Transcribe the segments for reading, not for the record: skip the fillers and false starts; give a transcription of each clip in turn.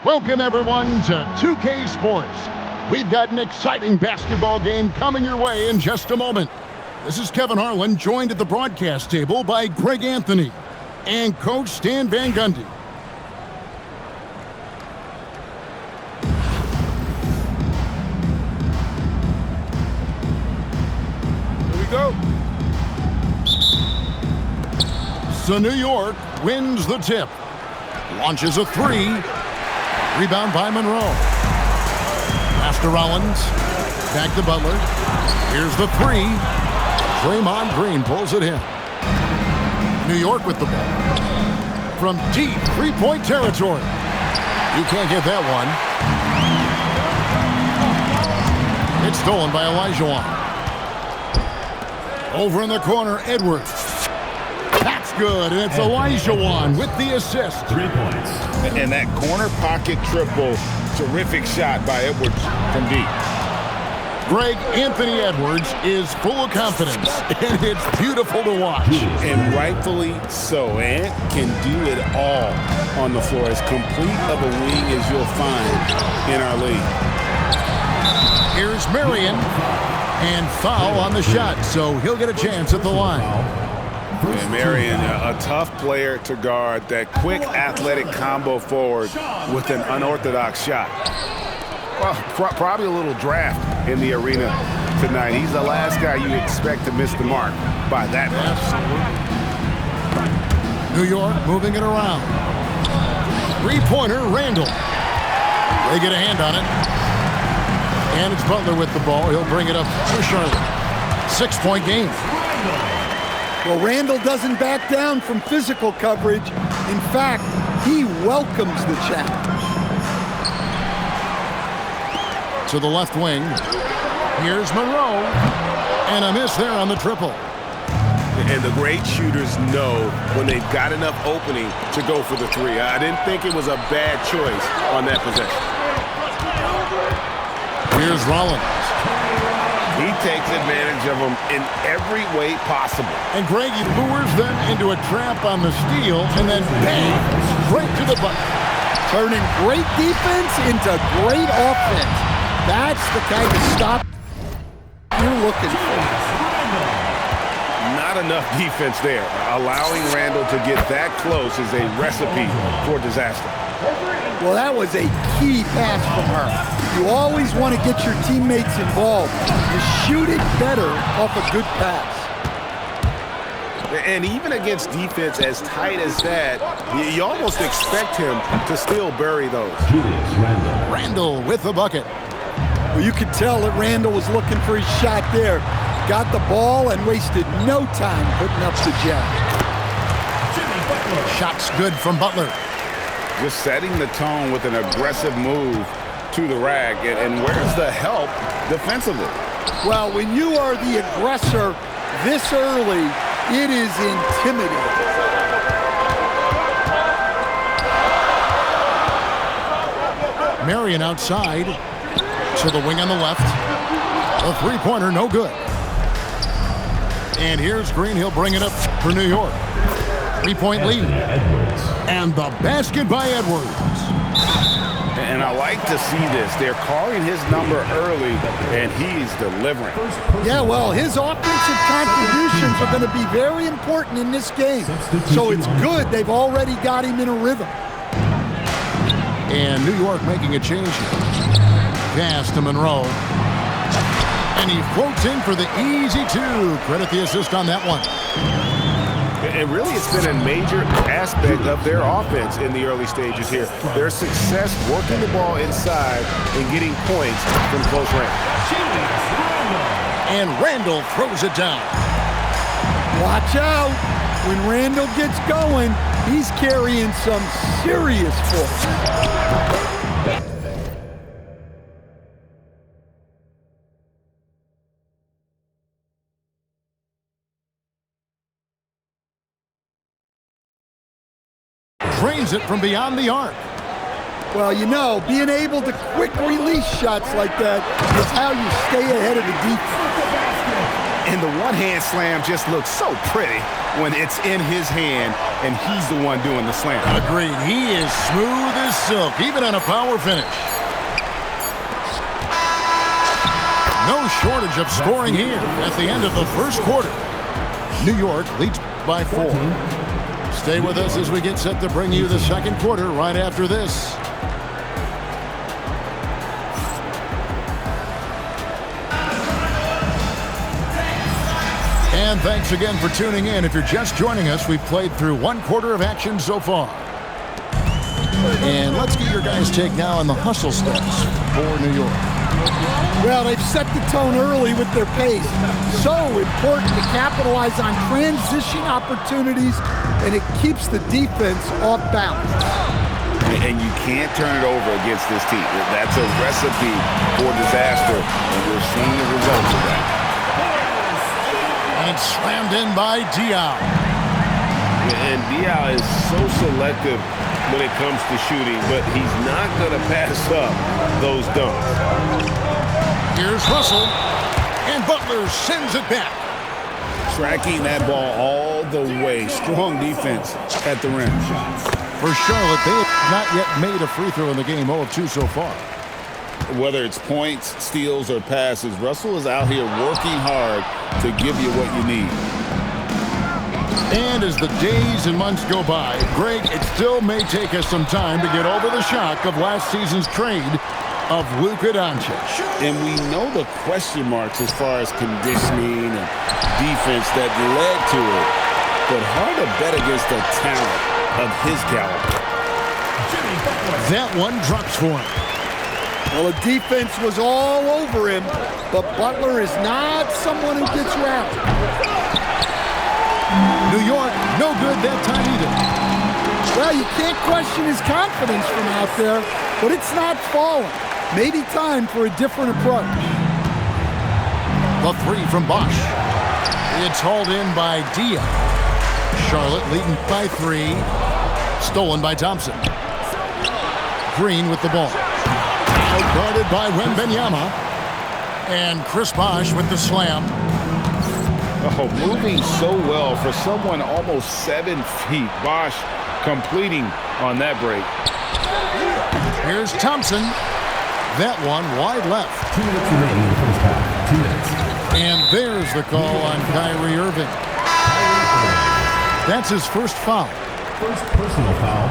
Welcome, everyone, to 2K Sports. We've got an exciting basketball game coming your way in just a moment. This is Kevin Harlan, joined at the broadcast table by Greg Anthony and Coach Stan Van Gundy. Here we go. So New York wins the tip. Launches a three. Rebound by Monroe. Pass to Rollins. Back to Butler. Here's the three. Draymond Green pulls it in. New York with the ball. From deep three-point territory. You can't get that one. It's stolen by Olajuwon. Over in the corner, Edwards. That's good, and it's Olajuwon with the assist. 3 points. And that corner pocket triple, terrific shot by Edwards from deep. Greg Anthony Edwards is full of confidence, and it's beautiful to watch. And rightfully so. Ant can do it all on the floor. As complete of a wing as you'll find in our league. Here's Marion, and foul on the shot, so he'll get a chance at the line. And Marion, a tough player to guard. That quick athletic combo forward with an unorthodox shot. Well, probably a little draft in the arena tonight. He's the last guy you expect to miss the mark by that much. New York moving it around. Three-pointer, Randall. They get a hand on it. And it's Butler with the ball. He'll bring it up for Charlotte. 6-point game. Well, Randall doesn't back down from physical coverage. In fact, he welcomes the challenge. To the left wing. Here's Monroe. And a miss there on the triple. And the great shooters know when they've got enough opening to go for the three. I didn't think it was a bad choice on that possession. Here's Rollins. He takes advantage of them in every way possible. And Greg, he lures them into a trap on the steal, and then bang, right to the bucket. Turning great defense into great offense. That's the kind of stop you're looking for. Not enough defense there. Allowing Randall to get that close is a recipe for disaster. Well, that was a key pass from her. You always want to get your teammates involved. You shoot it better off a good pass. And even against defense as tight as that, you almost expect him to still bury those. Julius Randle. Randall with the bucket. Well, you could tell that Randall was looking for his shot there. Got the ball and wasted no time putting up the jab. Shot's good from Butler. Just setting the tone with an aggressive move to the rack. And where's the help defensively? Well, when you are the aggressor this early, it is intimidating. Marion outside to the wing on the left. A three-pointer, no good. And here's Green. He'll bring it up for New York. 3-point lead. And the basket by Edwards. And I like to see this. They're calling his number early, and he's delivering. Yeah, well, his offensive contributions are going to be very important in this game. So it's good they've already got him in a rhythm. And New York making a change here. Pass to Monroe. And he floats in for the easy two. Credit the assist on that one. And really, it's been a major aspect of their offense in the early stages here. Their success working the ball inside and getting points from close range. And Randall throws it down. Watch out. When Randall gets going, he's carrying some serious force. Drains it from beyond the arc. Well, you know, being able to quick release shots like that is how you stay ahead of the defense. And the one-hand slam just looks so pretty when it's in his hand and he's the one doing the slam. Agreed. He is smooth as silk, even on a power finish. No shortage of scoring here at the end of the first quarter. New York leads by 4. Stay with us as we get set to bring you the second quarter right after this. And thanks again for tuning in. If you're just joining us, we've played through one quarter of action so far. And let's get your guys' take now on the hustle steps for New York. Well, they've set the tone early with their pace. So important to capitalize on transition opportunities, and it keeps the defense off balance. And you can't turn it over against this team. That's a recipe for disaster, and we're seeing the results of that. And slammed in by Diaw. And Diaw is so selective when it comes to shooting, but he's not going to pass up those dunks. Here's Russell, and Butler sends it back. Tracking that ball all the way. Strong defense at the rim. For Charlotte, they have not yet made a free throw in the game, 0 of 2 so far. Whether it's points, steals, or passes, Russell is out here working hard to give you what you need. And as the days and months go by, Greg, it still may take us some time to get over the shock of last season's trade of Luka Doncic. And we know the question marks as far as conditioning and defense that led to it. But hard to bet against the talent of his caliber. That one drops for him. Well, the defense was all over him, but Butler is not someone who gets rattled. New York, no good that time either. Well, you can't question his confidence from out there, but it's not falling. Maybe time for a different approach. The 3 from Bosch. It's hauled in by Diaw. Charlotte leading by 3. Stolen by Thompson. Green with the ball. Guarded by Wembanyama. And Chris Bosh with the slam. Oh, moving so well for someone almost 7 feet. Bosh completing on that break. Here's Thompson. That one wide left. 2 minutes remaining in the first half. 2 minutes. And there's the call on Kyrie Irving. That's his first foul. First personal foul.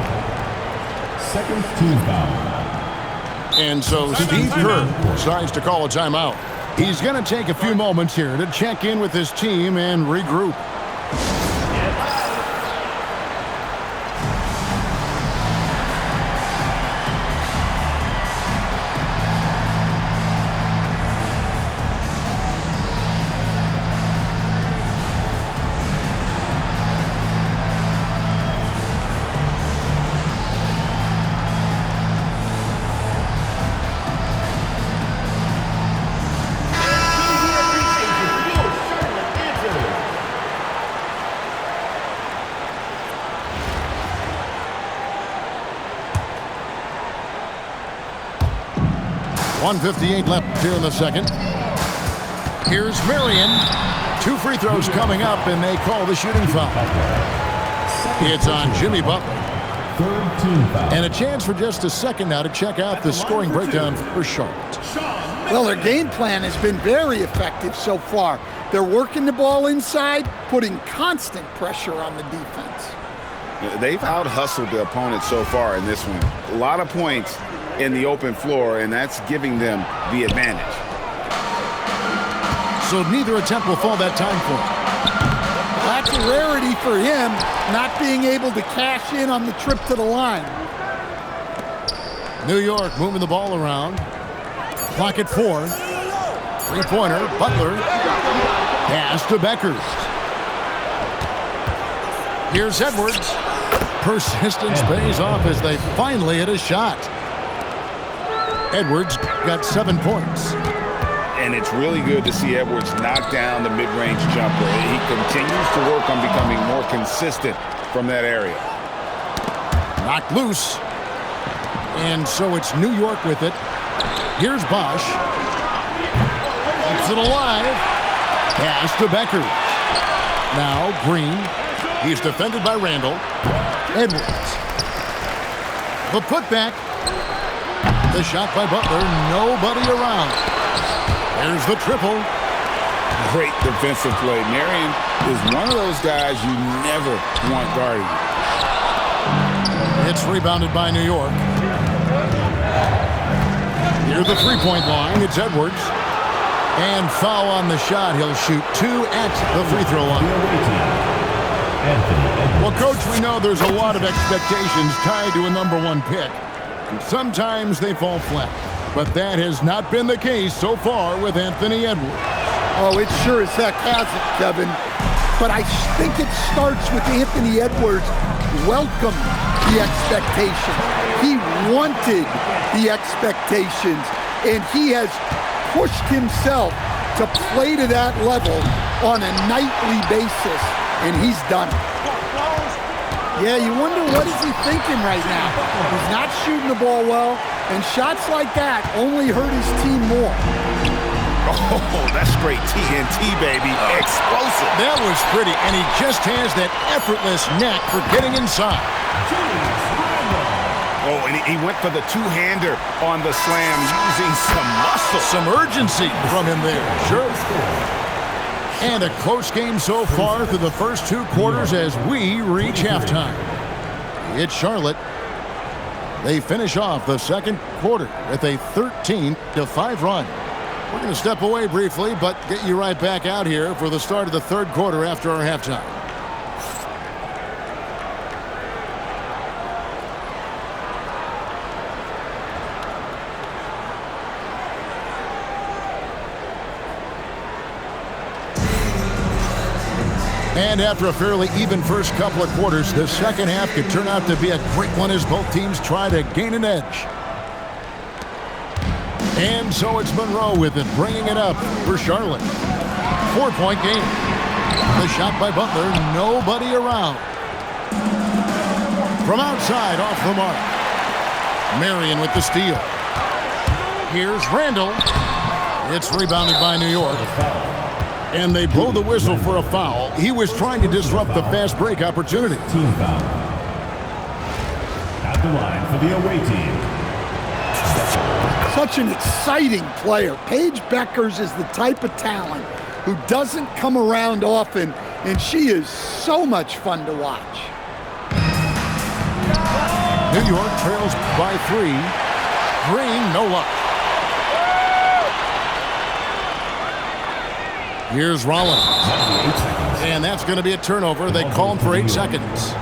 Second team foul. And so Steve Kerr decides to call a timeout. He's going to take a few moments here to check in with his team and regroup. .158 left here in the second. Here's Marion. 2 free throws coming up, and they call the shooting foul. It's on Jimmy Butler. Third team foul. And a chance for just a second now to check out the scoring breakdown for Charlotte. Well, their game plan has been very effective so far. They're working the ball inside, putting constant pressure on the defense. They've out-hustled the opponent so far in this one. A lot of points in the open floor, and that's giving them the advantage. So neither attempt will fall that time for him. That's a rarity for him, not being able to cash in on the trip to the line. New York moving the ball around. Clock at 4. Three-pointer, Butler. Pass to Beckers. Here's Edwards. Persistence pays off as they finally hit a shot. Edwards got 7 points. And it's really good to see Edwards knock down the mid-range jumper. He continues to work on becoming more consistent from that area. Knocked loose. And so it's New York with it. Here's Bosh. Keeps it alive. Pass to Becker. Now Green. He's defended by Randall. Edwards. The putback. The shot by Butler. Nobody around. There's the triple. Great defensive play. Marion is one of those guys you never want guarding. It's rebounded by New York. Near the three-point line, it's Edwards. And foul on the shot. He'll shoot 2 at the free throw line. Well, Coach, we know there's a lot of expectations tied to a #1 pick. And sometimes they fall flat. But that has not been the case so far with Anthony Edwards. Oh, it sure as heck hasn't, Kevin. But I think it starts with Anthony Edwards welcomed the expectation. He wanted the expectations, and he has pushed himself to play to that level on a nightly basis, and he's done it. Yeah, you wonder what is he thinking right now. He's not shooting the ball well, and shots like that only hurt his team more. Oh, that's straight TNT, baby. Explosive. That was pretty, and he just has that effortless knack for getting inside. Oh, and he went for the two-hander on the slam using some muscle. Some urgency from him there, sure. And a close game so far through the first 2 quarters as we reach halftime. It's Charlotte. They finish off the second quarter with a 13-5 run. We're going to step away briefly, but get you right back out here for the start of the third quarter after our halftime. And after a fairly even first couple of quarters, the second half could turn out to be a great one as both teams try to gain an edge. And so it's Monroe with it, bringing it up for Charlotte. 4-point game. The shot by Butler, nobody around. From outside, off the mark. Marion with the steal. Here's Randall. It's rebounded by New York. And they blow the whistle for a foul. He was trying to disrupt the fast break opportunity. Team foul. At the line for the away team. Such an exciting player. Paige Beckers is the type of talent who doesn't come around often, and she is so much fun to watch. New York trails by 3. Green, no luck. Here's Rollins. And that's going to be a turnover. They call him for 8 seconds.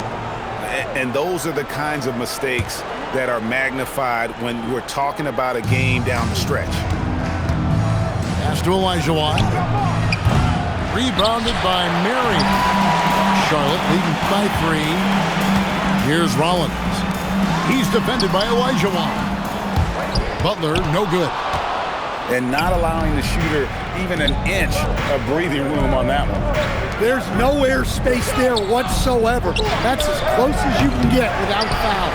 And those are the kinds of mistakes that are magnified when we're talking about a game down the stretch. Pass to Olajuwon. Rebounded by Marion. Charlotte leading by 3. Here's Rollins. He's defended by Olajuwon. Butler, no good. And not allowing the shooter even an inch of breathing room on that one. There's no air space there whatsoever. That's as close as you can get without foul.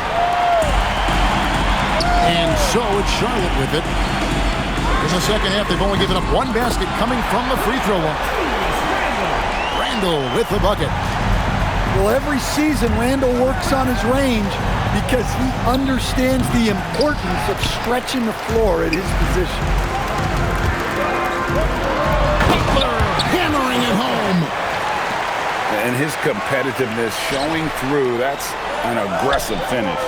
And so it's Charlotte with it. In the second half, they've only given up 1 basket coming from the free throw line. Randall with the bucket. Well, every season, Randall works on his range because he understands the importance of stretching the floor at his position. Butler hammering it home. And his competitiveness showing through. That's an aggressive finish.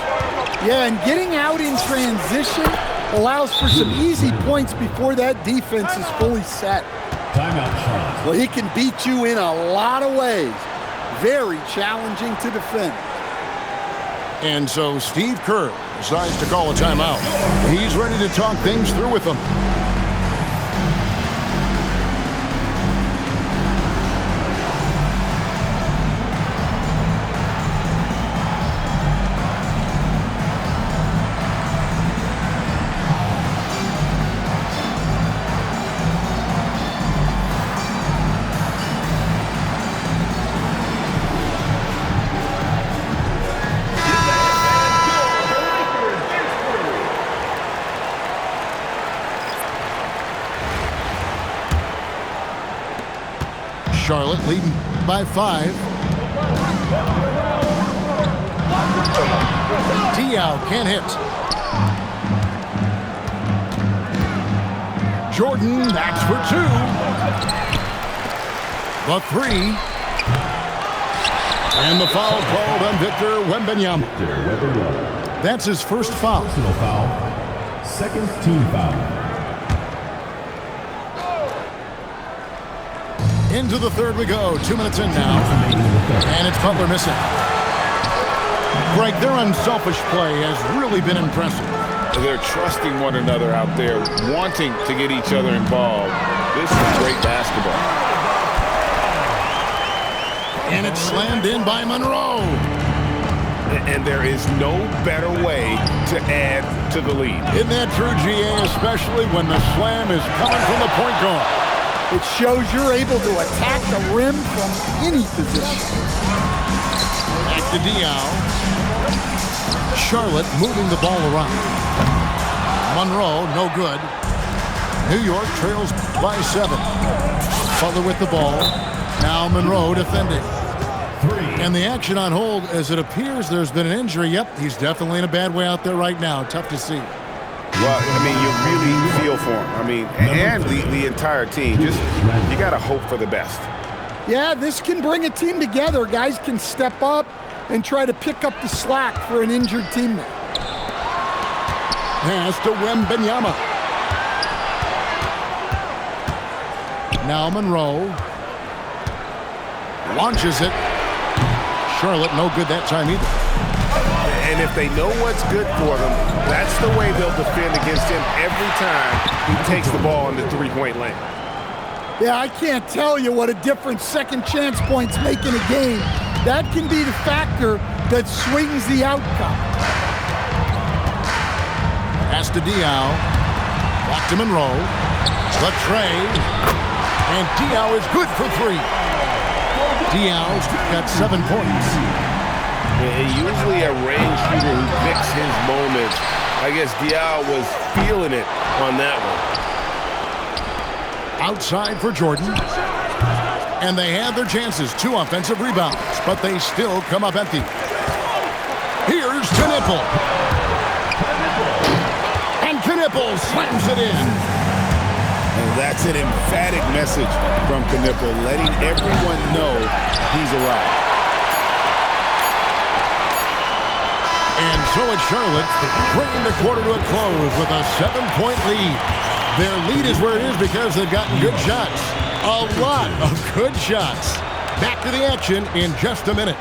Yeah, and getting out in transition allows for some easy points before that defense is fully set. Timeout, Charlotte. Well, he can beat you in a lot of ways. Very challenging to defend. And so Steve Kerr decides to call a timeout. He's ready to talk things through with them. Charlotte leading by 5. Diaw can't hit. Jordan, that's for 2. The 3. And the foul called on Victor Wembanyama. That's his first foul. Personal foul. Second team foul. Into the third we go. 2 minutes in now. And it's Butler missing. Greg, their unselfish play has really been impressive. They're trusting one another out there, wanting to get each other involved. This is great basketball. And it's slammed in by Monroe. And there is no better way to add to the lead. Isn't that true, GA, especially when the slam is coming from the point guard? It shows you're able to attack the rim from any position. Back to Diaw. Charlotte moving the ball around. Monroe, no good. New York trails by 7. Butler with the ball. Now Monroe defending. 3. And the action on hold, as it appears there's been an injury. Yep, he's definitely in a bad way out there right now. Tough to see. Well, I mean, you really feel for him. I mean, and the entire team. Just, you got to hope for the best. Yeah, this can bring a team together. Guys can step up and try to pick up the slack for an injured teammate. Pass to Wembanyama. Now Monroe launches it. Charlotte no good that time either. And if they know what's good for them, that's the way they'll defend against him every time he takes the ball in the three-point lane. Yeah, I can't tell you what a difference second chance points make in a game. That can be the factor that swings the outcome. Pass to Diaw. Back to Monroe. The trade. And Diaw is good for 3. Diaw's got 7 points. Usually a range shooter who picks his moments. I guess Diaw was feeling it on that one. Outside for Jordan. And they have their chances. 2 offensive rebounds, but they still come up empty. Here's Knipple. And Knipple slams it in. And that's an emphatic message from Knipple, letting everyone know he's arrived. And so it's Charlotte bringing the quarter to a close with a 7-point lead. Their lead is where it is because they've gotten good shots. A lot of good shots. Back to the action in just a minute.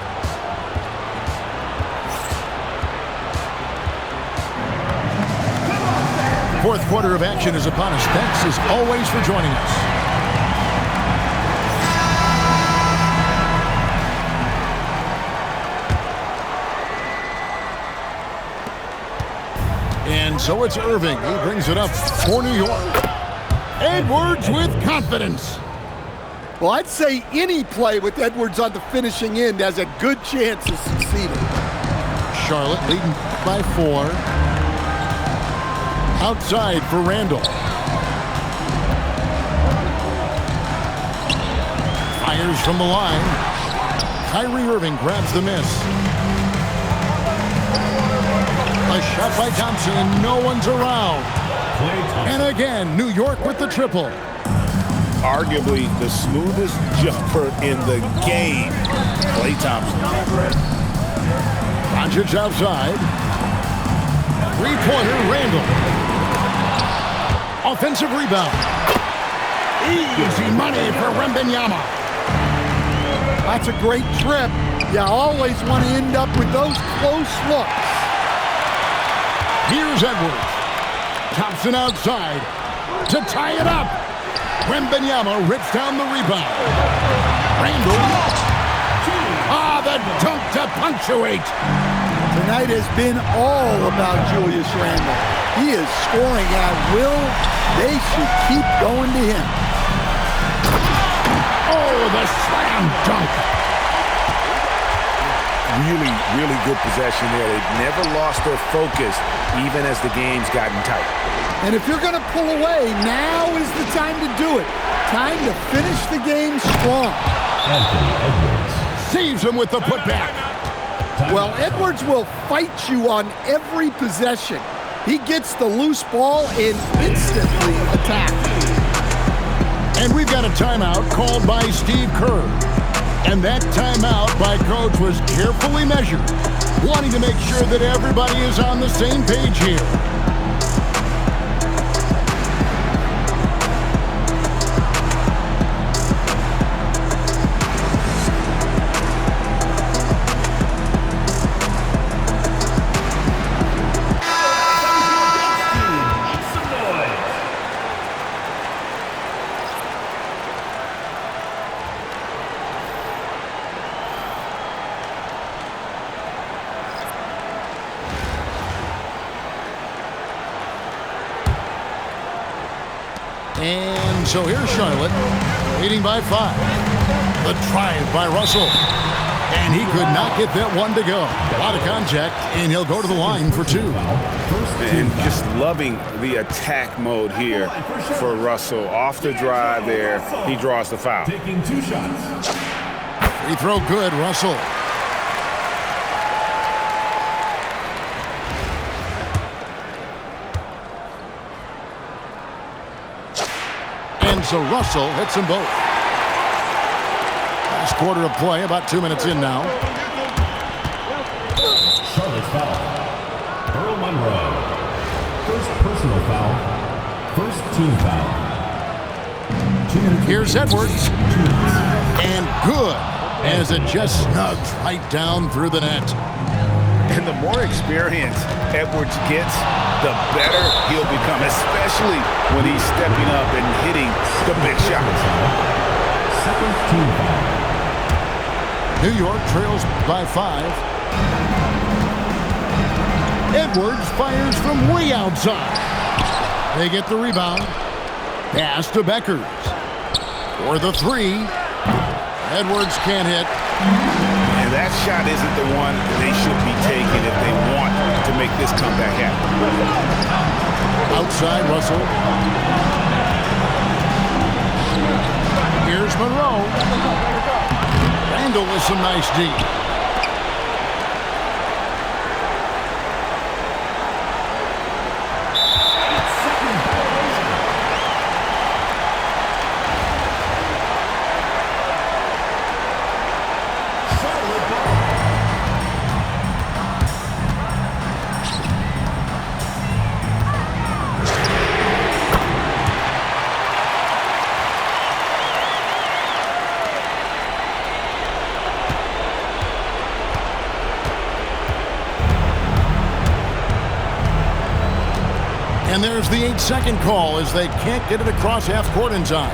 Fourth quarter of action is upon us. Thanks as always for joining us. And so it's Irving. He brings it up for New York. Edwards with confidence. Well, I'd say any play with Edwards on the finishing end has a good chance of succeeding. Charlotte leading by 4. Outside for Randall. Fires from the line. Kyrie Irving grabs the miss. A shot by Thompson and no one's around. And again, New York with the triple. Arguably the smoothest jumper in the game, Klay Thompson. Doncic outside. Three-pointer, Randall. Offensive rebound. Easy money for Wembanyama. That's a great trip. You always want to end up with those close looks. Here's Edwards. Thompson outside to tie it up. Wembanyama rips down the rebound. Randall. The dunk to punctuate. Tonight has been all about Julius Randle. He is scoring at will. They should keep going to him. Oh, the slam dunk. Really, really good possession there. They've never lost their focus, even as the game's gotten tight. And if you're going to pull away, now is the time to do it. Time to finish the game strong. Anthony Edwards. Saves him with the putback. Well, Edwards will fight you on every possession. He gets the loose ball and instantly attacks. And we've got a timeout called by Steve Kerr. And that timeout by Coach was carefully measured, wanting to make sure that everybody is on the same page here. And so here's Charlotte, leading by 5. The drive by Russell. And he could not get that one to go. A lot of contact, and he'll go to the line for 2. And just loving the attack mode here for Russell. Off the drive there, he draws the foul. Taking 2 shots. Free throw good, Russell. And so Russell hits them both. Last quarter of play, about 2 minutes in now. Charlotte's foul. Earl Monroe. First personal foul. First team foul. 2 minutes. Here's Edwards. 2 minutes. And good, as it just snugs right down through the net. And the more experience Edwards gets, the better he'll become, especially when he's stepping up and hitting the big shots. Second team foul. New York trails by 5. Edwards fires from way outside. They get the rebound. Pass to Beckers. For the 3. Edwards can't hit. And that shot isn't the one they should be taking if they want to make this comeback happen. Outside Russell. Here's Monroe. Randall with some nice D. And there's the 8-second call as they can't get it across half court in time.